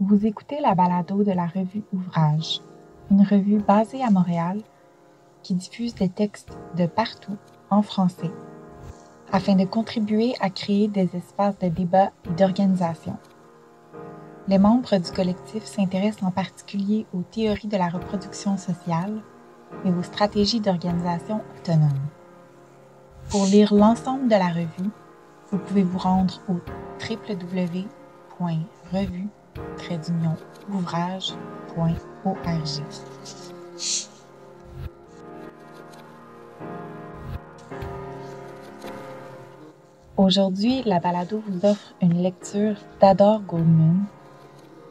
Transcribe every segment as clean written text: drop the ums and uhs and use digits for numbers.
Vous écoutez la balado de la revue Ouvrage, une revue basée à Montréal qui diffuse des textes de partout en français afin de contribuer à créer des espaces de débat et d'organisation. Les membres du collectif s'intéressent en particulier aux théories de la reproduction sociale et aux stratégies d'organisation autonomes. Pour lire l'ensemble de la revue, vous pouvez vous rendre au www.revue-ouvrage.org. Aujourd'hui, la balado vous offre une lecture d'Adore Goldman,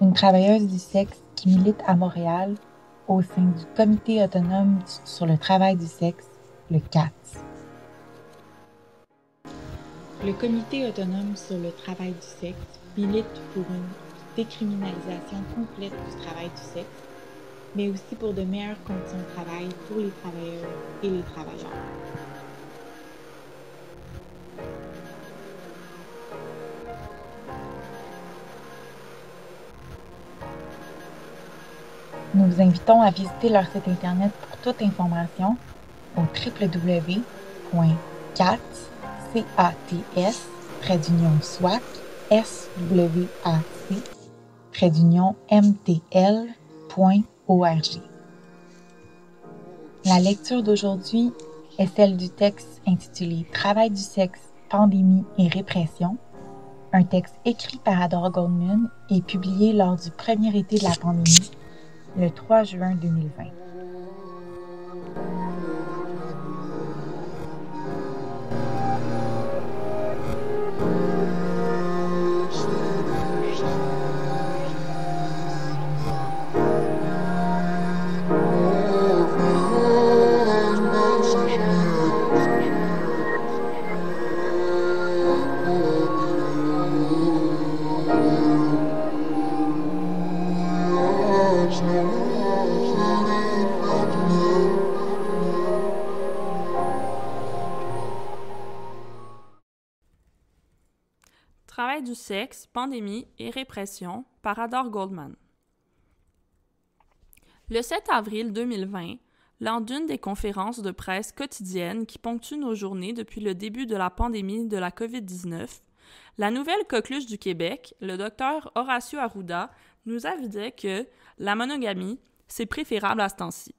une travailleuse du sexe qui milite à Montréal au sein du Comité autonome sur le travail du sexe, le CATS. Le Comité autonome sur le travail du sexe milite pour une décriminalisation complète du travail du sexe, mais aussi pour de meilleures conditions de travail pour les travailleurs et les travailleurs. Nous vous invitons à visiter leur site internet pour toute information au www.cats.swac-mtl.org. La lecture d'aujourd'hui est celle du texte intitulé « Travail du sexe, pandémie et répression », un texte écrit par Adore Goldman et publié lors du premier été de la pandémie, le 3 juin 2020. Travail du sexe, pandémie et répression par Adore Goldman. Le 7 avril 2020, lors d'une des conférences de presse quotidiennes qui ponctuent nos journées depuis le début de la pandémie de la COVID-19, la nouvelle coqueluche du Québec, le docteur Horacio Arruda, nous avisait que la monogamie, c'est préférable à ce temps-ci.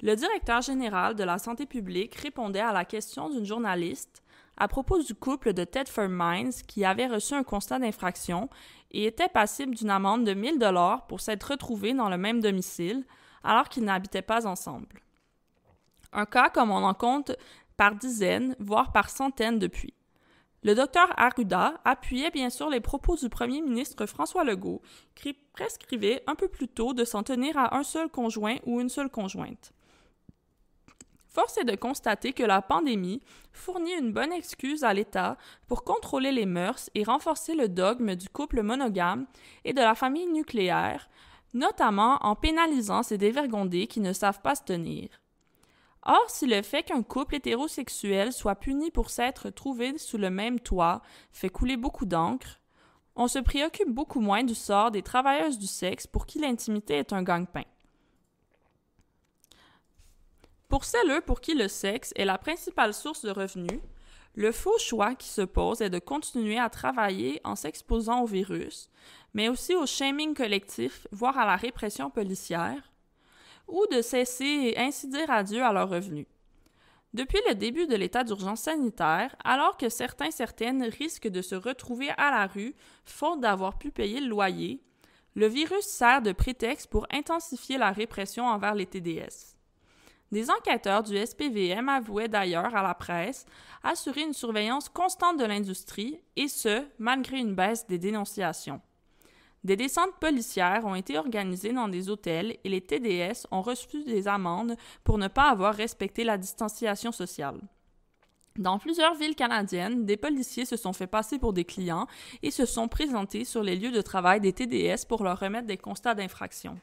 Le directeur général de la santé publique répondait à la question d'une journaliste à propos du couple de Thetford Mines qui avait reçu un constat d'infraction et était passible d'une amende de 1 000 $ pour s'être retrouvés dans le même domicile alors qu'ils n'habitaient pas ensemble. Un cas comme on en compte par dizaines, voire par centaines depuis. Le docteur Arruda appuyait bien sûr les propos du premier ministre François Legault qui prescrivait un peu plus tôt de s'en tenir à un seul conjoint ou une seule conjointe. Force est de constater que la pandémie fournit une bonne excuse à l'État pour contrôler les mœurs et renforcer le dogme du couple monogame et de la famille nucléaire, notamment en pénalisant ces dévergondés qui ne savent pas se tenir. Or, si le fait qu'un couple hétérosexuel soit puni pour s'être trouvé sous le même toit fait couler beaucoup d'encre, on se préoccupe beaucoup moins du sort des travailleuses du sexe pour qui l'intimité est un gagne-pain. Pour celles pour qui le sexe est la principale source de revenus, le faux choix qui se pose est de continuer à travailler en s'exposant au virus, mais aussi au shaming collectif, voire à la répression policière, ou de cesser et ainsi dire adieu à leurs revenus. Depuis le début de l'état d'urgence sanitaire, alors que certaines risquent de se retrouver à la rue faute d'avoir pu payer le loyer, le virus sert de prétexte pour intensifier la répression envers les TDS. Des enquêteurs du SPVM avouaient d'ailleurs à la presse assurer une surveillance constante de l'industrie, et ce, malgré une baisse des dénonciations. Des descentes policières ont été organisées dans des hôtels et les TDS ont reçu des amendes pour ne pas avoir respecté la distanciation sociale. Dans plusieurs villes canadiennes, des policiers se sont fait passer pour des clients et se sont présentés sur les lieux de travail des TDS pour leur remettre des constats d'infraction.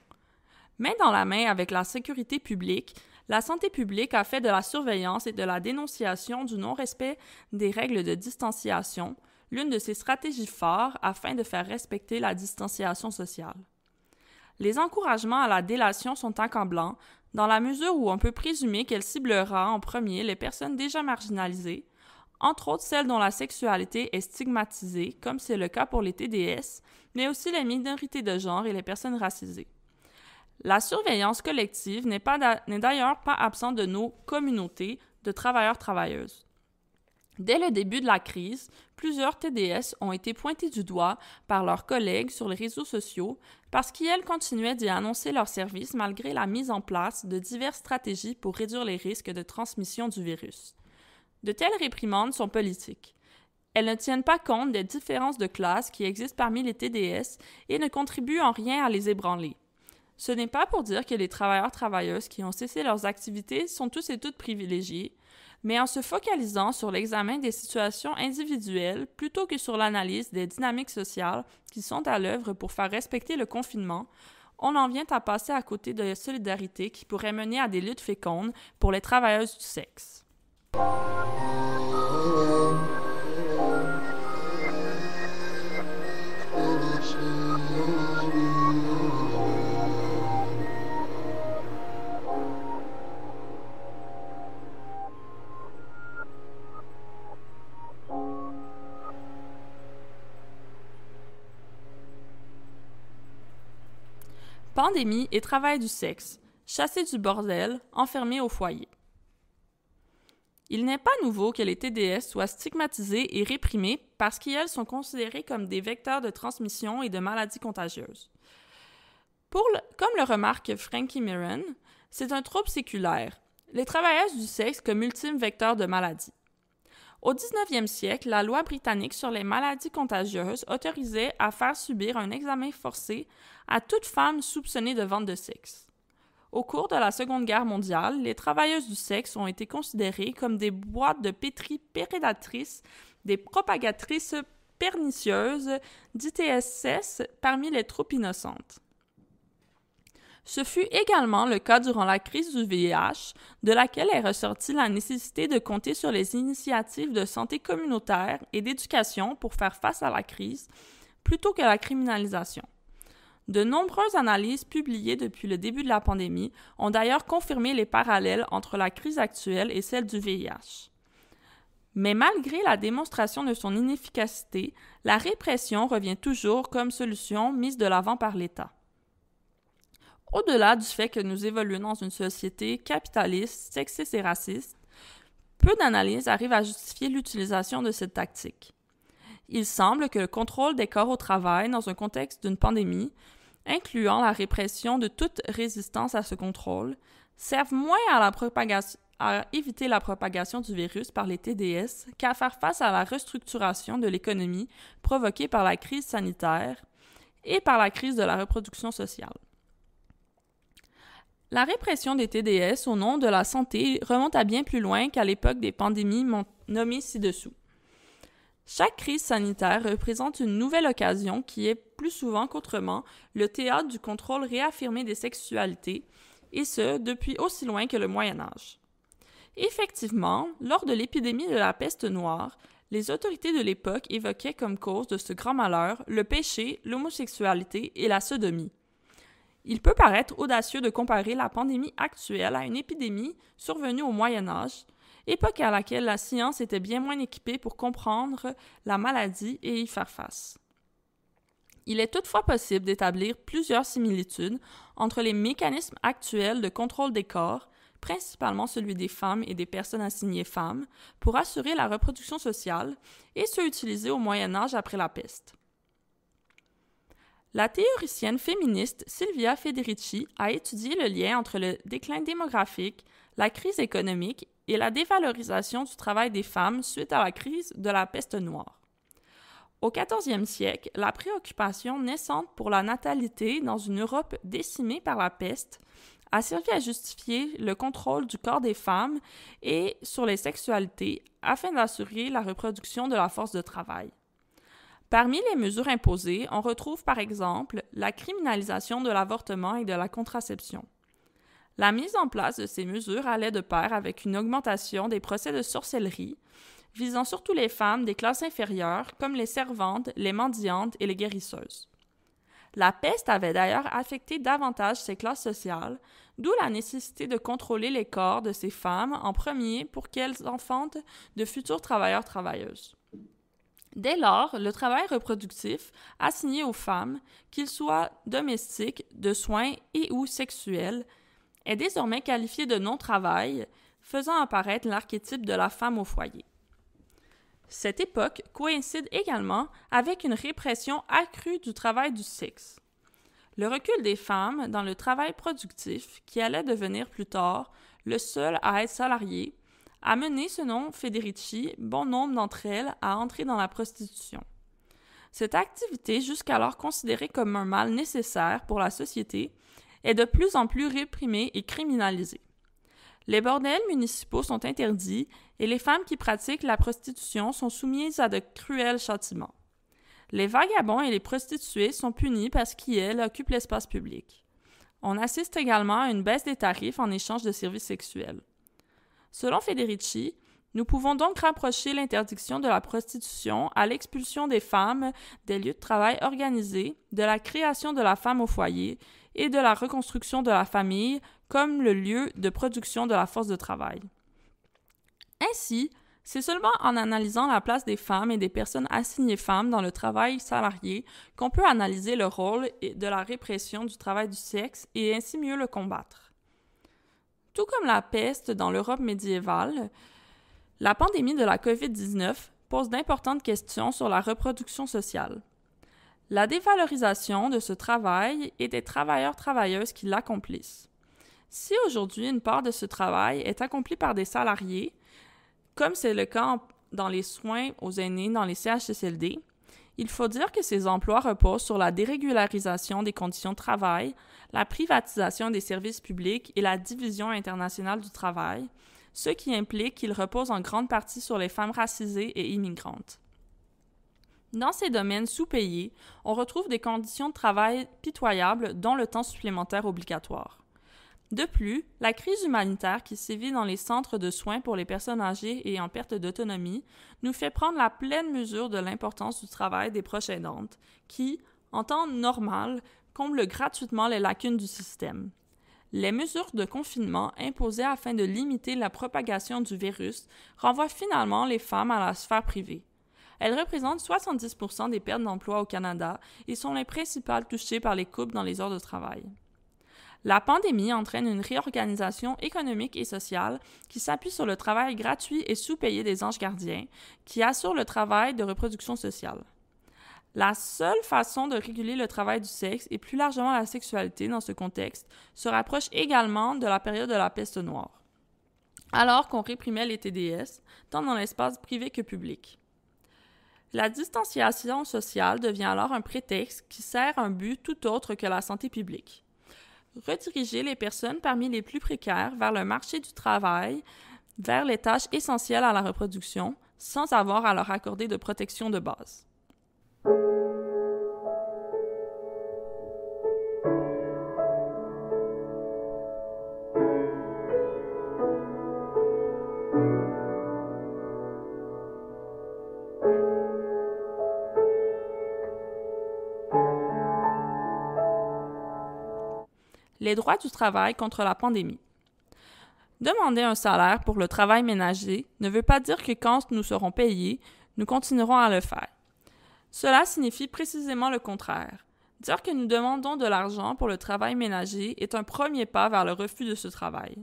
Main dans la main avec la sécurité publique, la santé publique a fait de la surveillance et de la dénonciation du non-respect des règles de distanciation l'une de ses stratégies phares afin de faire respecter la distanciation sociale. Les encouragements à la délation sont accablants, dans la mesure où on peut présumer qu'elle ciblera en premier les personnes déjà marginalisées, entre autres celles dont la sexualité est stigmatisée, comme c'est le cas pour les TDS, mais aussi les minorités de genre et les personnes racisées. La surveillance collective n'est d'ailleurs pas absente de nos communautés de travailleurs-travailleuses. Dès le début de la crise, plusieurs TDS ont été pointés du doigt par leurs collègues sur les réseaux sociaux parce qu'elles continuaient d'y annoncer leurs services malgré la mise en place de diverses stratégies pour réduire les risques de transmission du virus. De telles réprimandes sont politiques. Elles ne tiennent pas compte des différences de classe qui existent parmi les TDS et ne contribuent en rien à les ébranler. Ce n'est pas pour dire que les travailleurs-travailleuses qui ont cessé leurs activités sont tous et toutes privilégiés, mais en se focalisant sur l'examen des situations individuelles plutôt que sur l'analyse des dynamiques sociales qui sont à l'œuvre pour faire respecter le confinement, on en vient à passer à côté de la solidarité qui pourrait mener à des luttes fécondes pour les travailleuses du sexe. Pandémie et travail du sexe, chassés du bordel, enfermés au foyer. Il n'est pas nouveau que les TDS soient stigmatisés et réprimés parce qu'elles sont considérées comme des vecteurs de transmission et de maladies contagieuses. Comme le remarque Frankie Mirren, c'est un trouble séculaire, les travailleuses du sexe comme ultime vecteur de maladie. Au 19e siècle, la loi britannique sur les maladies contagieuses autorisait à faire subir un examen forcé à toute femme soupçonnée de vente de sexe. Au cours de la Seconde Guerre mondiale, les travailleuses du sexe ont été considérées comme des boîtes de pétri prédatrices, des propagatrices pernicieuses d'ITSS parmi les troupes innocentes. Ce fut également le cas durant la crise du VIH, de laquelle est ressortie la nécessité de compter sur les initiatives de santé communautaire et d'éducation pour faire face à la crise, plutôt que la criminalisation. De nombreuses analyses publiées depuis le début de la pandémie ont d'ailleurs confirmé les parallèles entre la crise actuelle et celle du VIH. Mais malgré la démonstration de son inefficacité, la répression revient toujours comme solution mise de l'avant par l'État. Au-delà du fait que nous évoluons dans une société capitaliste, sexiste et raciste, peu d'analyses arrivent à justifier l'utilisation de cette tactique. Il semble que le contrôle des corps au travail dans un contexte d'une pandémie, incluant la répression de toute résistance à ce contrôle, serve moins à éviter la propagation du virus par les TDS qu'à faire face à la restructuration de l'économie provoquée par la crise sanitaire et par la crise de la reproduction sociale. La répression des TDS au nom de la santé remonte à bien plus loin qu'à l'époque des pandémies nommées ci-dessous. Chaque crise sanitaire représente une nouvelle occasion qui est, plus souvent qu'autrement, le théâtre du contrôle réaffirmé des sexualités, et ce, depuis aussi loin que le Moyen Âge. Effectivement, lors de l'épidémie de la peste noire, les autorités de l'époque évoquaient comme cause de ce grand malheur le péché, l'homosexualité et la sodomie. Il peut paraître audacieux de comparer la pandémie actuelle à une épidémie survenue au Moyen Âge, époque à laquelle la science était bien moins équipée pour comprendre la maladie et y faire face. Il est toutefois possible d'établir plusieurs similitudes entre les mécanismes actuels de contrôle des corps, principalement celui des femmes et des personnes assignées femmes, pour assurer la reproduction sociale, et ceux utilisés au Moyen Âge après la peste. La théoricienne féministe Silvia Federici a étudié le lien entre le déclin démographique, la crise économique et la dévalorisation du travail des femmes suite à la crise de la peste noire. Au 14e siècle, la préoccupation naissante pour la natalité dans une Europe décimée par la peste a servi à justifier le contrôle du corps des femmes et sur les sexualités afin d'assurer la reproduction de la force de travail. Parmi les mesures imposées, on retrouve par exemple la criminalisation de l'avortement et de la contraception. La mise en place de ces mesures allait de pair avec une augmentation des procès de sorcellerie, visant surtout les femmes des classes inférieures comme les servantes, les mendiantes et les guérisseuses. La peste avait d'ailleurs affecté davantage ces classes sociales, d'où la nécessité de contrôler les corps de ces femmes en premier pour qu'elles enfantent de futurs travailleurs-travailleuses. Dès lors, le travail reproductif assigné aux femmes, qu'il soit domestique, de soins et ou sexuel, est désormais qualifié de non-travail, faisant apparaître l'archétype de la femme au foyer. Cette époque coïncide également avec une répression accrue du travail du sexe. Le recul des femmes dans le travail productif, qui allait devenir plus tard le seul à être salarié, a mené, selon Federici, bon nombre d'entre elles à entrer dans la prostitution. Cette activité, jusqu'alors considérée comme un mal nécessaire pour la société, est de plus en plus réprimée et criminalisée. Les bordels municipaux sont interdits et les femmes qui pratiquent la prostitution sont soumises à de cruels châtiments. Les vagabonds et les prostituées sont punis parce qu'ils occupent l'espace public. On assiste également à une baisse des tarifs en échange de services sexuels. Selon Federici, nous pouvons donc rapprocher l'interdiction de la prostitution à l'expulsion des femmes des lieux de travail organisés, de la création de la femme au foyer et de la reconstruction de la famille comme le lieu de production de la force de travail. Ainsi, c'est seulement en analysant la place des femmes et des personnes assignées femmes dans le travail salarié qu'on peut analyser le rôle de la répression du travail du sexe et ainsi mieux le combattre. Tout comme la peste dans l'Europe médiévale, la pandémie de la COVID-19 pose d'importantes questions sur la reproduction sociale. La dévalorisation de ce travail et des travailleurs-travailleuses qui l'accomplissent. Si aujourd'hui une part de ce travail est accomplie par des salariés, comme c'est le cas dans les soins aux aînés dans les CHSLD, il faut dire que ces emplois reposent sur la dérégularisation des conditions de travail, la privatisation des services publics et la division internationale du travail, ce qui implique qu'ils reposent en grande partie sur les femmes racisées et immigrantes. Dans ces domaines sous-payés, on retrouve des conditions de travail pitoyables, dont le temps supplémentaire obligatoire. De plus, la crise humanitaire qui sévit dans les centres de soins pour les personnes âgées et en perte d'autonomie nous fait prendre la pleine mesure de l'importance du travail des proches aidantes qui, en temps normal, comblent gratuitement les lacunes du système. Les mesures de confinement imposées afin de limiter la propagation du virus renvoient finalement les femmes à la sphère privée. Elles représentent 70% des pertes d'emploi au Canada et sont les principales touchées par les coupes dans les heures de travail. La pandémie entraîne une réorganisation économique et sociale qui s'appuie sur le travail gratuit et sous-payé des anges gardiens, qui assure le travail de reproduction sociale. La seule façon de réguler le travail du sexe et plus largement la sexualité dans ce contexte se rapproche également de la période de la peste noire, alors qu'on réprimait les TDS, tant dans l'espace privé que public. La distanciation sociale devient alors un prétexte qui sert un but tout autre que la santé publique. Rediriger les personnes parmi les plus précaires vers le marché du travail, vers les tâches essentielles à la reproduction, sans avoir à leur accorder de protection de base. Les droits du travail contre la pandémie. Demander un salaire pour le travail ménager ne veut pas dire que quand nous serons payés, nous continuerons à le faire. Cela signifie précisément le contraire. Dire que nous demandons de l'argent pour le travail ménager est un premier pas vers le refus de ce travail.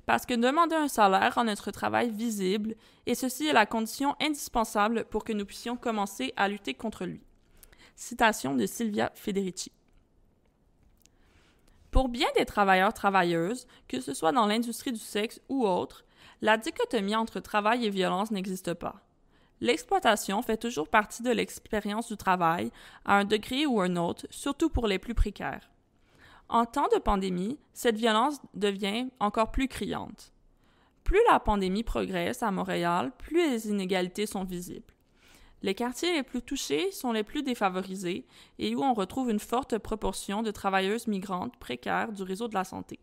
Parce que demander un salaire rend notre travail visible, et ceci est la condition indispensable pour que nous puissions commencer à lutter contre lui. Citation de Silvia Federici. Pour bien des travailleurs-travailleuses, que ce soit dans l'industrie du sexe ou autre, la dichotomie entre travail et violence n'existe pas. L'exploitation fait toujours partie de l'expérience du travail, à un degré ou un autre, surtout pour les plus précaires. En temps de pandémie, cette violence devient encore plus criante. Plus la pandémie progresse à Montréal, plus les inégalités sont visibles. Les quartiers les plus touchés sont les plus défavorisés et où on retrouve une forte proportion de travailleuses migrantes précaires du réseau de la santé.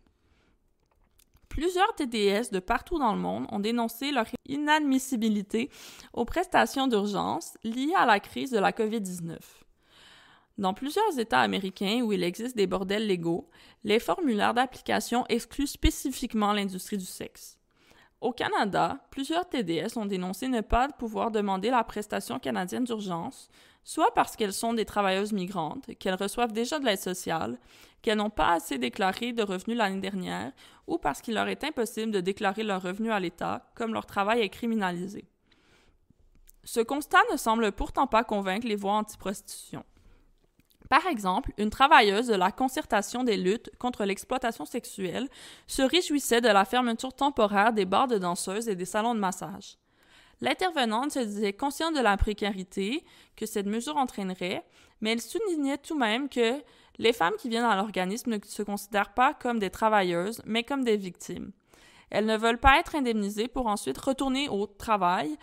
Plusieurs TDS de partout dans le monde ont dénoncé leur inadmissibilité aux prestations d'urgence liées à la crise de la COVID-19. Dans plusieurs États américains où il existe des bordels légaux, les formulaires d'application excluent spécifiquement l'industrie du sexe. Au Canada, plusieurs TDS ont dénoncé ne pas pouvoir demander la prestation canadienne d'urgence, soit parce qu'elles sont des travailleuses migrantes, qu'elles reçoivent déjà de l'aide sociale, qu'elles n'ont pas assez déclaré de revenus l'année dernière, ou parce qu'il leur est impossible de déclarer leurs revenus à l'État, comme leur travail est criminalisé. Ce constat ne semble pourtant pas convaincre les voix anti-prostitution. Par exemple, une travailleuse de la concertation des luttes contre l'exploitation sexuelle se réjouissait de la fermeture temporaire des bars de danseuses et des salons de massage. L'intervenante se disait consciente de la précarité que cette mesure entraînerait, mais elle soulignait tout de même que les femmes qui viennent à l'organisme ne se considèrent pas comme des travailleuses, mais comme des victimes. Elles ne veulent pas être indemnisées pour ensuite retourner au travail.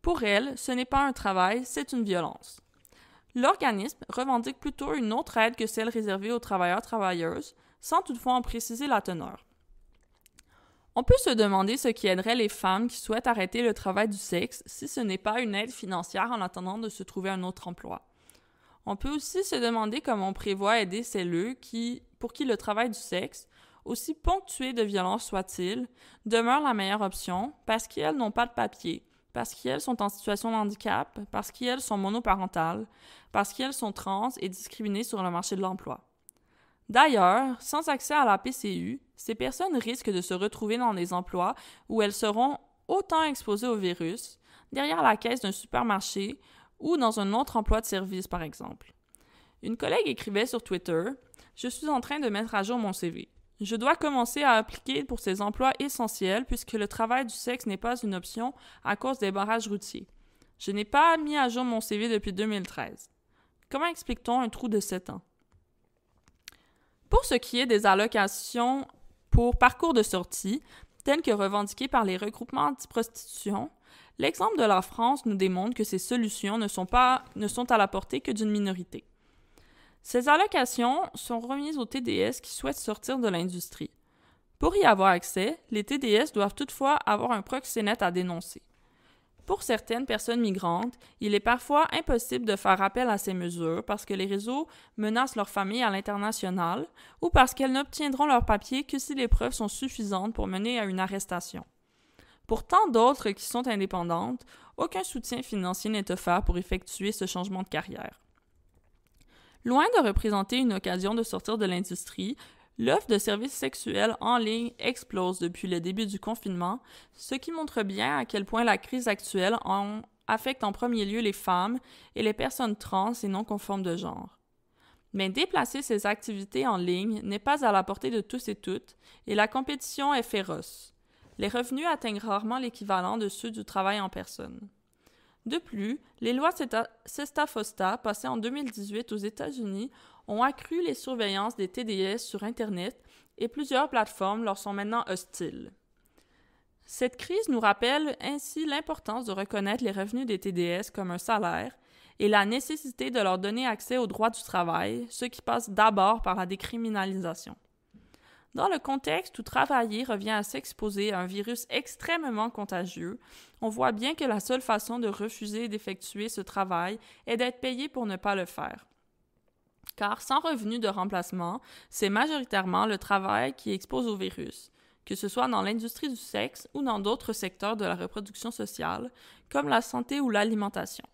Pour elles, ce n'est pas un travail, c'est une violence. L'organisme revendique plutôt une autre aide que celle réservée aux travailleurs-travailleuses, sans toutefois en préciser la teneur. On peut se demander ce qui aiderait les femmes qui souhaitent arrêter le travail du sexe si ce n'est pas une aide financière en attendant de se trouver un autre emploi. On peut aussi se demander comment on prévoit aider celles pour qui le travail du sexe, aussi ponctué de violence soit-il, demeure la meilleure option parce qu'elles n'ont pas de papier, parce qu'elles sont en situation de handicap, parce qu'elles sont monoparentales, parce qu'elles sont trans et discriminées sur le marché de l'emploi. D'ailleurs, sans accès à la PCU, ces personnes risquent de se retrouver dans des emplois où elles seront autant exposées au virus, derrière la caisse d'un supermarché ou dans un autre emploi de service, par exemple. Une collègue écrivait sur Twitter « Je suis en train de mettre à jour mon CV. Je dois commencer à appliquer pour ces emplois essentiels puisque le travail du sexe n'est pas une option à cause des barrages routiers. Je n'ai pas mis à jour mon CV depuis 2013. Comment explique-t-on un trou de 7 ans? » Pour ce qui est des allocations pour parcours de sortie, telles que revendiquées par les regroupements anti-prostitution, l'exemple de la France nous démontre que ces solutions ne sont à la portée que d'une minorité. Ces allocations sont remises aux TDS qui souhaitent sortir de l'industrie. Pour y avoir accès, les TDS doivent toutefois avoir un proxénète à dénoncer. Pour certaines personnes migrantes, il est parfois impossible de faire appel à ces mesures parce que les réseaux menacent leur famille à l'international ou parce qu'elles n'obtiendront leur papier que si les preuves sont suffisantes pour mener à une arrestation. Pour tant d'autres qui sont indépendantes, aucun soutien financier n'est offert pour effectuer ce changement de carrière. Loin de représenter une occasion de sortir de l'industrie, l'offre de services sexuels en ligne explose depuis le début du confinement, ce qui montre bien à quel point la crise actuelle affecte en premier lieu les femmes et les personnes trans et non conformes de genre. Mais déplacer ces activités en ligne n'est pas à la portée de tous et toutes, et la compétition est féroce. Les revenus atteignent rarement l'équivalent de ceux du travail en personne. De plus, les lois SESTA-FOSTA passées en 2018 aux États-Unis ont accru les surveillances des TDS sur Internet et plusieurs plateformes leur sont maintenant hostiles. Cette crise nous rappelle ainsi l'importance de reconnaître les revenus des TDS comme un salaire et la nécessité de leur donner accès aux droits du travail, ce qui passe d'abord par la décriminalisation. Dans le contexte où travailler revient à s'exposer à un virus extrêmement contagieux, on voit bien que la seule façon de refuser d'effectuer ce travail est d'être payé pour ne pas le faire. Car sans revenu de remplacement, c'est majoritairement le travail qui expose au virus, que ce soit dans l'industrie du sexe ou dans d'autres secteurs de la reproduction sociale, comme la santé ou l'alimentation.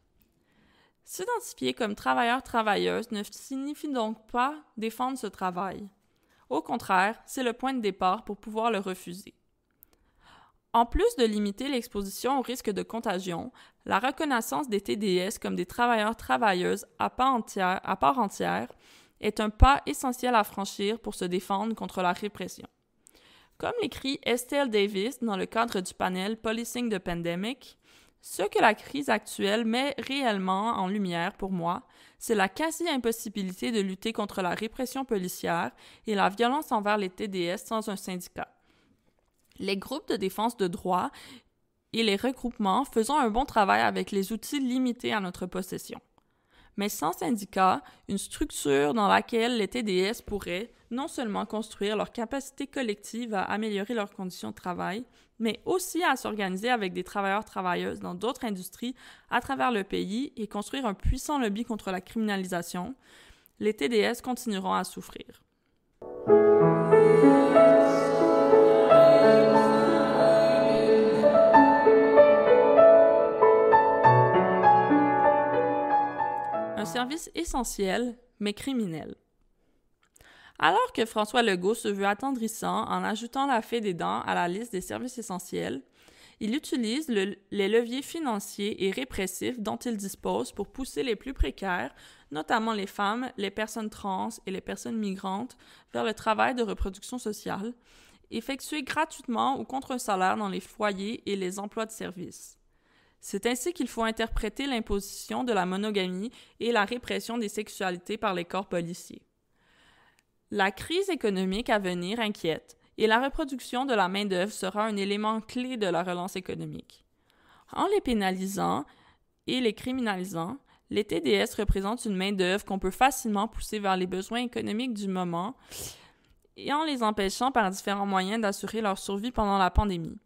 S'identifier comme travailleur-travailleuse ne signifie donc pas défendre ce travail. Au contraire, c'est le point de départ pour pouvoir le refuser. En plus de limiter l'exposition au risque de contagion, la reconnaissance des TDS comme des travailleurs-travailleuses à part entière est un pas essentiel à franchir pour se défendre contre la répression. Comme l'écrit Estelle Davis dans le cadre du panel Policing the Pandemic, ce que la crise actuelle met réellement en lumière pour moi, c'est la quasi-impossibilité de lutter contre la répression policière et la violence envers les TDS sans un syndicat. Les groupes de défense de droits et les regroupements faisons un bon travail avec les outils limités à notre possession. mais sans syndicat, une structure dans laquelle les TDS pourraient non seulement construire leur capacité collective à améliorer leurs conditions de travail, mais aussi à s'organiser avec des travailleurs-travailleuses dans d'autres industries à travers le pays et construire un puissant lobby contre la criminalisation, les TDS continueront à souffrir. Un service essentiel, mais criminel. Alors que François Legault se veut attendrissant en ajoutant la fée des dents à la liste des services essentiels, il utilise les leviers financiers et répressifs dont il dispose pour pousser les plus précaires, notamment les femmes, les personnes trans et les personnes migrantes, vers le travail de reproduction sociale, effectué gratuitement ou contre un salaire dans les foyers et les emplois de service. C'est ainsi qu'il faut interpréter l'imposition de la monogamie et la répression des sexualités par les corps policiers. La crise économique à venir inquiète et la reproduction de la main-d'œuvre sera un élément clé de la relance économique. En les pénalisant et les criminalisant, les TDS représentent une main-d'œuvre qu'on peut facilement pousser vers les besoins économiques du moment et en les empêchant par différents moyens d'assurer leur survie pendant la pandémie.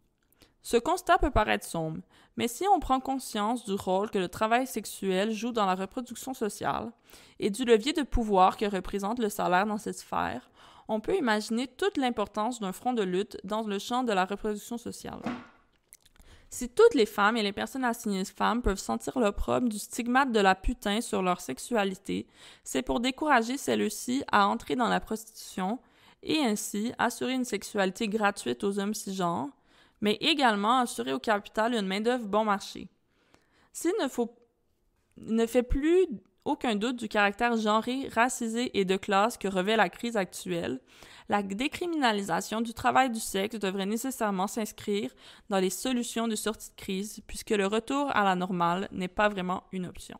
Ce constat peut paraître sombre, mais si on prend conscience du rôle que le travail sexuel joue dans la reproduction sociale et du levier de pouvoir que représente le salaire dans cette sphère, on peut imaginer toute l'importance d'un front de lutte dans le champ de la reproduction sociale. Si toutes les femmes et les personnes assignées femmes peuvent sentir l'opprobre du stigmate de la putain sur leur sexualité, c'est pour décourager celles-ci à entrer dans la prostitution et ainsi assurer une sexualité gratuite aux hommes cisgenres, mais également assurer au capital une main-d'œuvre bon marché. S'il ne fait plus aucun doute du caractère genré, racisé et de classe que revêt la crise actuelle, la décriminalisation du travail du sexe devrait nécessairement s'inscrire dans les solutions de sortie de crise, puisque le retour à la normale n'est pas vraiment une option.